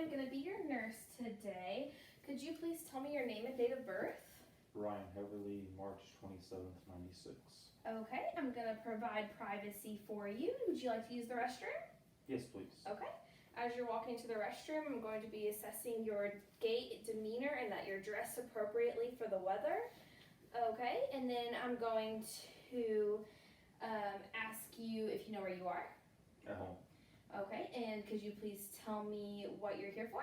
I'm going to be your nurse today. Could you please tell me your name and date of birth? Ryan Heverly, March 27th, 96. Okay, I'm going to provide privacy for you. Would you like to use the restroom? Yes, please. Okay. As you're walking to the restroom, I'm going to be assessing your gait, demeanor, and that you're dressed appropriately for the weather. Okay, and then I'm going to ask you if you know where you are. At home. Okay, and could you please tell me what you're here for?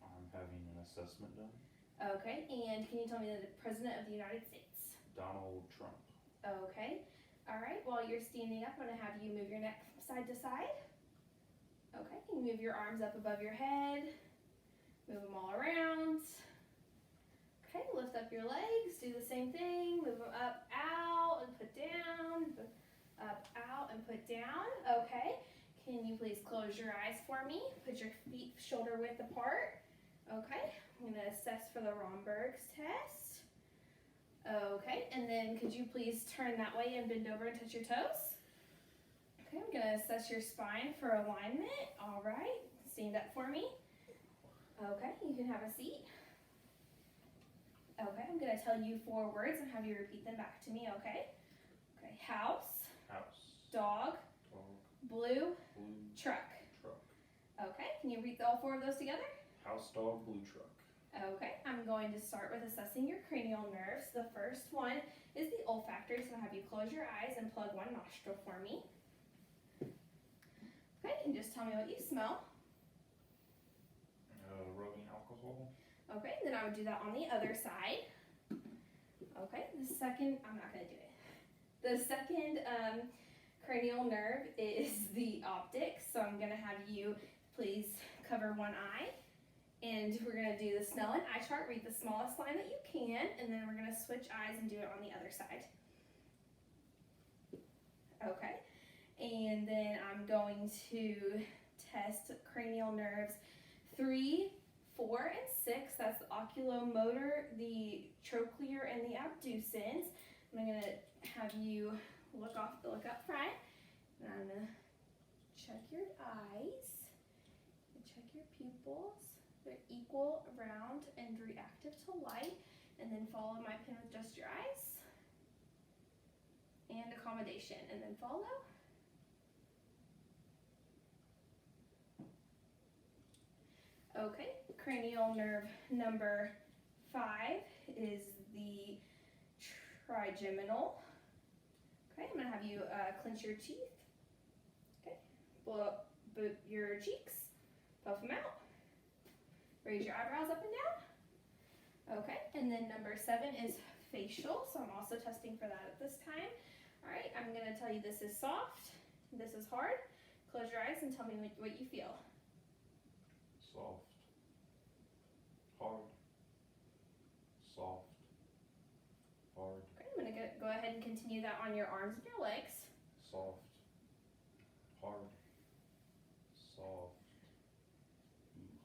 I'm having an assessment done. Okay, and can you tell me the President of the United States? Donald Trump. Okay, all right, while you're standing up, I'm going to have you move your neck side to side. Okay, you move your arms up above your head, move them all around. Okay, lift up your legs, do the same thing, move them up, out, and put down, up, out, and put down. Okay, can you please close your eyes for me? Put your feet shoulder width apart. Okay, I'm going to assess for the Romberg's test. Okay, and then could you please turn that way and bend over and touch your toes? Okay, I'm going to assess your spine for alignment. All right, stand up for me. Okay, you can have a seat. Okay, I'm going to tell you 4 words and have you repeat them back to me, okay? Okay, house. House. Dog. Dog. Blue. Blue. Truck. Truck. Okay, can you read all 4 of those together? House, dog, blue truck. Okay, I'm going to start with assessing your cranial nerves. The first one is the olfactory, so I'll have you close your eyes and plug one nostril for me. Okay, and just tell me what you smell. Rubbing alcohol. Okay, then I would do that on the other side. Okay, the second, I'm not going to do it. The second cranial nerve is the optic, so I'm going to have you please cover one eye. And we're going to do the Snellen eye chart, read the smallest line that you can, and then we're going to switch eyes and do it on the other side. Okay, and then I'm going to test cranial nerves 3, 4, and 6. That's the oculomotor, the trochlear, and the abducens. I'm going to have you look up front, and I'm going to check your eyes, and check your pupils. They're equal, round, and reactive to light. And then follow my pin with just your eyes. And accommodation. And then follow. Okay, cranial nerve number 5 is the trigeminal. Okay, I'm going to have you clench your teeth. Okay, blow up your cheeks, puff them out. Raise your eyebrows up and down. Okay, and then number 7 is facial, so I'm also testing for that at this time. All right, I'm going to tell you this is soft, this is hard. Close your eyes and tell me what you feel. Soft. Hard. Soft. Hard. Okay, I'm going to go ahead and continue that on your arms and your legs. Soft. Hard. Soft.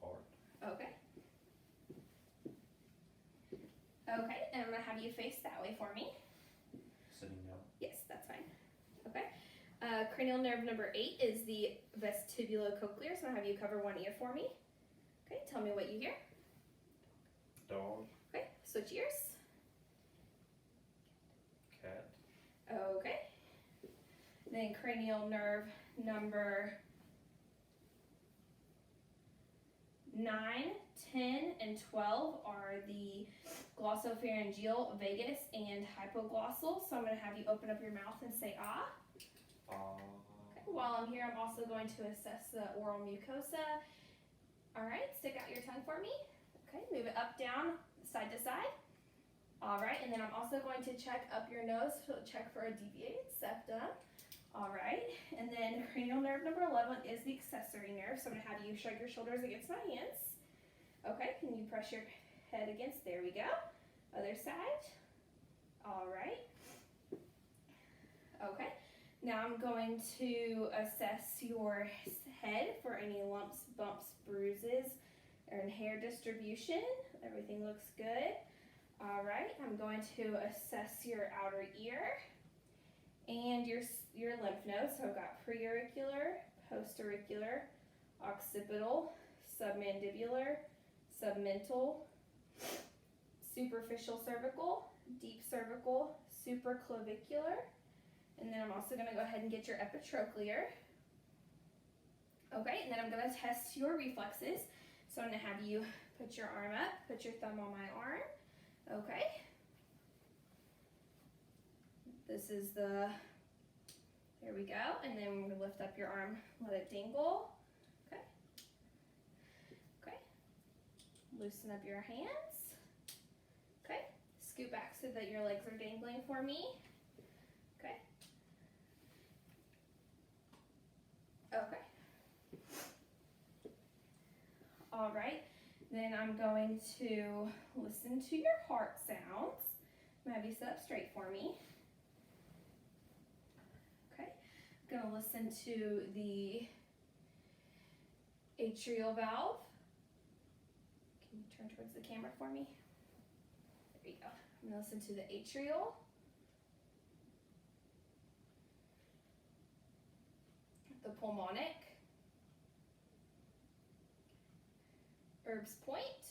Hard. Okay. Okay, and I'm going to have you face that way for me. Sitting down. Yes, that's fine. Okay. Cranial nerve number 8 is the vestibulocochlear, so I'm going to have you cover one ear for me. Okay, tell me what you hear. Dog. Okay, switch ears. Cat. Okay. Then cranial nerve number 9, 10, and 12 are the glossopharyngeal, vagus, and hypoglossal. So I'm going to have you open up your mouth and say ah. Okay. While I'm here, I'm also going to assess the oral mucosa. All right, stick out your tongue for me. Okay, move it up, down, side to side. All right, and then I'm also going to check up your nose to check for a deviated septum. All right, and then cranial nerve number 11 is the accessory nerve. So I'm going to have you shrug your shoulders against my hands. Okay, can you press your head against? There we go. Other side. All right. Okay, now I'm going to assess your head for any lumps, bumps, bruises, and hair distribution. Everything looks good. All right, I'm going to assess your outer ear and your lymph nodes. So I've got preauricular, postauricular, occipital, submandibular, submental, superficial cervical, deep cervical, supraclavicular, and then I'm also going to go ahead and get your epitrochlear. Okay, and then I'm going to test your reflexes. So I'm going to have you put your arm up, put your thumb on my arm. Okay. This is the, there we go, and then we're going to lift up your arm, let it dangle. Okay. Okay. Loosen up your hands. Okay. Scoot back so that your legs are dangling for me. Okay. Okay. All right. Then I'm going to listen to your heart sounds. I'm going to have you sit up straight for me. Okay. I'm going to listen to the atrial valve. Can you turn towards the camera for me? There you go. I'm going to listen to the atrial. The pulmonic. Herb's point.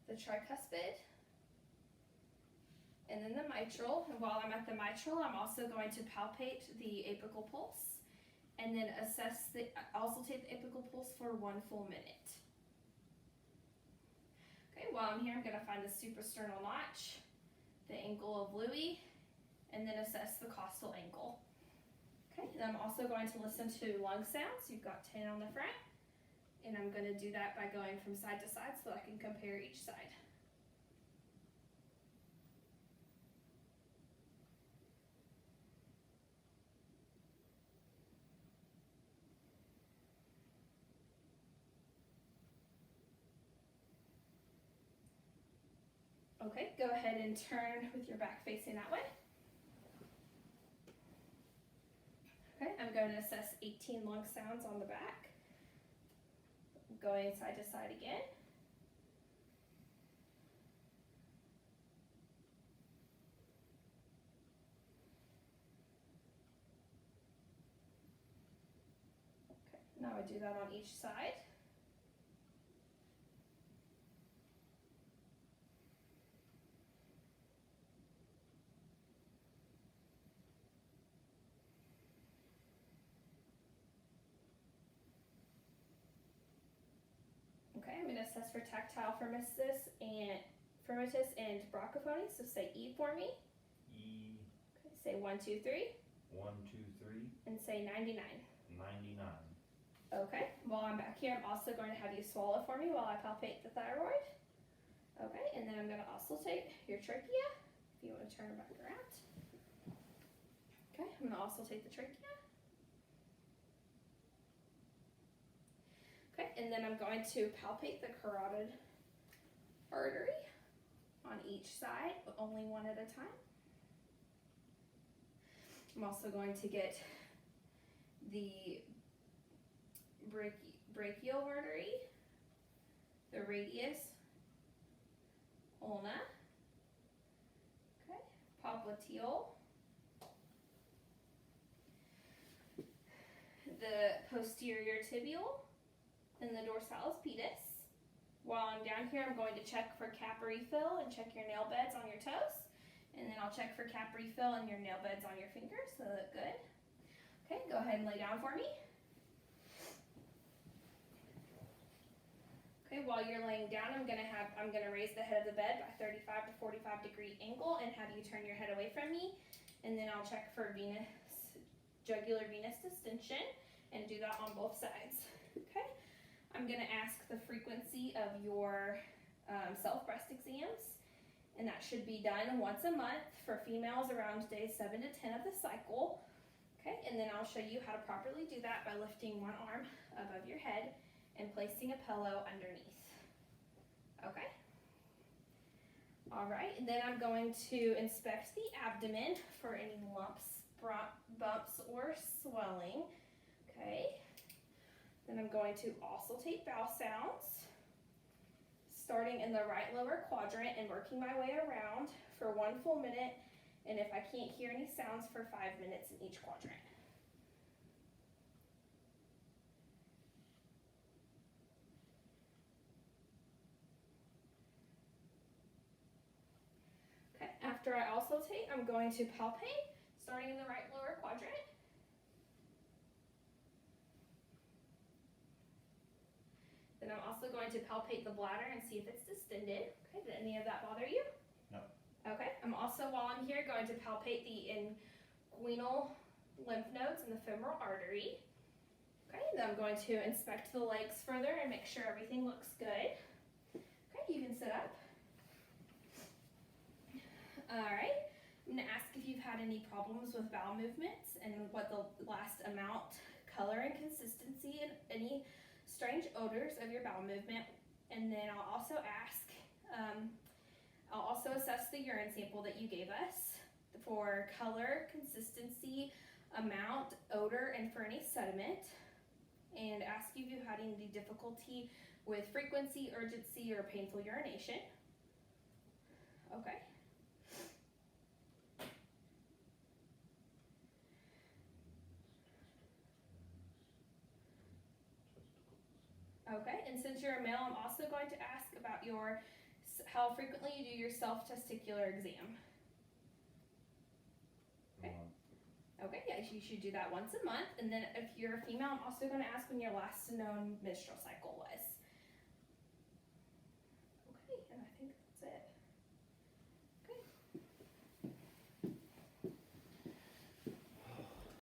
The tricuspid. And then the mitral. And while I'm at the mitral, I'm also going to palpate the apical pulse. And then also take the apical pulse for 1 full minute. Okay, while I'm here, I'm going to find the suprasternal notch, the ankle of Louis, and then assess the costal ankle. Okay, and I'm also going to listen to lung sounds. You've got 10 on the front, and I'm going to do that by going from side to side so I can compare each side. Okay, go ahead and turn with your back facing that way. Okay, I'm going to assess 18 lung sounds on the back. Going side to side again. Okay, now I do that on each side. Okay, I'm going to assess for tactile firmness and bronchophony. So say E for me. E. Okay, say 1, 2, 3. 1, 2, 3. And say 99. 99. Okay, while I'm back here, I'm also going to have you swallow for me while I palpate the thyroid. Okay, and then I'm going to also take your trachea, if you want to turn it back around. Okay, I'm going to also take the trachea. Okay, and then I'm going to palpate the carotid artery on each side, but only one at a time. I'm also going to get the brachial artery, the radius, ulna, okay, popliteal, the posterior tibial, and the dorsalis pedis. While I'm down here, I'm going to check for cap refill and check your nail beds on your toes. And then I'll check for cap refill and your nail beds on your fingers, so that's good. Okay, go ahead and lay down for me. Okay, while you're laying down, I'm gonna raise the head of the bed by 35 to 45 degree angle and have you turn your head away from me. And then I'll check for jugular venous distension and do that on both sides. Okay, I'm gonna ask the frequency of your self-breast exams. And that should be done once a month for females around days 7 to 10 of the cycle. Okay, and then I'll show you how to properly do that by lifting one arm above your head and placing a pillow underneath. Okay. All right, and then I'm going to inspect the abdomen for any lumps, bumps, or swelling. Okay. Then I'm going to auscultate bowel sounds, starting in the right lower quadrant and working my way around for 1 full minute, and if I can't hear any sounds, for 5 minutes in each quadrant. after I auscultate, I'm going to palpate, starting in the right lower quadrant. Then I'm also going to palpate the bladder and see if it's distended. Okay, did any of that bother you? No. Okay, I'm also, while I'm here, going to palpate the inguinal lymph nodes and the femoral artery. Okay, then I'm going to inspect the legs further and make sure everything looks good. Okay, you can sit up. Alright, I'm going to ask if you've had any problems with bowel movements and what the last amount, color, and consistency, and any strange odors of your bowel movement. And then I'll also ask, I'll also assess the urine sample that you gave us for color, consistency, amount, odor, and for any sediment. And ask you if you had any difficulty with frequency, urgency, or painful urination. Okay. Okay, and since you're a male, I'm also going to ask about how frequently you do your self-testicular exam. Okay. Okay, yes, you should do that once a month. And then if you're a female, I'm also going to ask when your last known menstrual cycle was.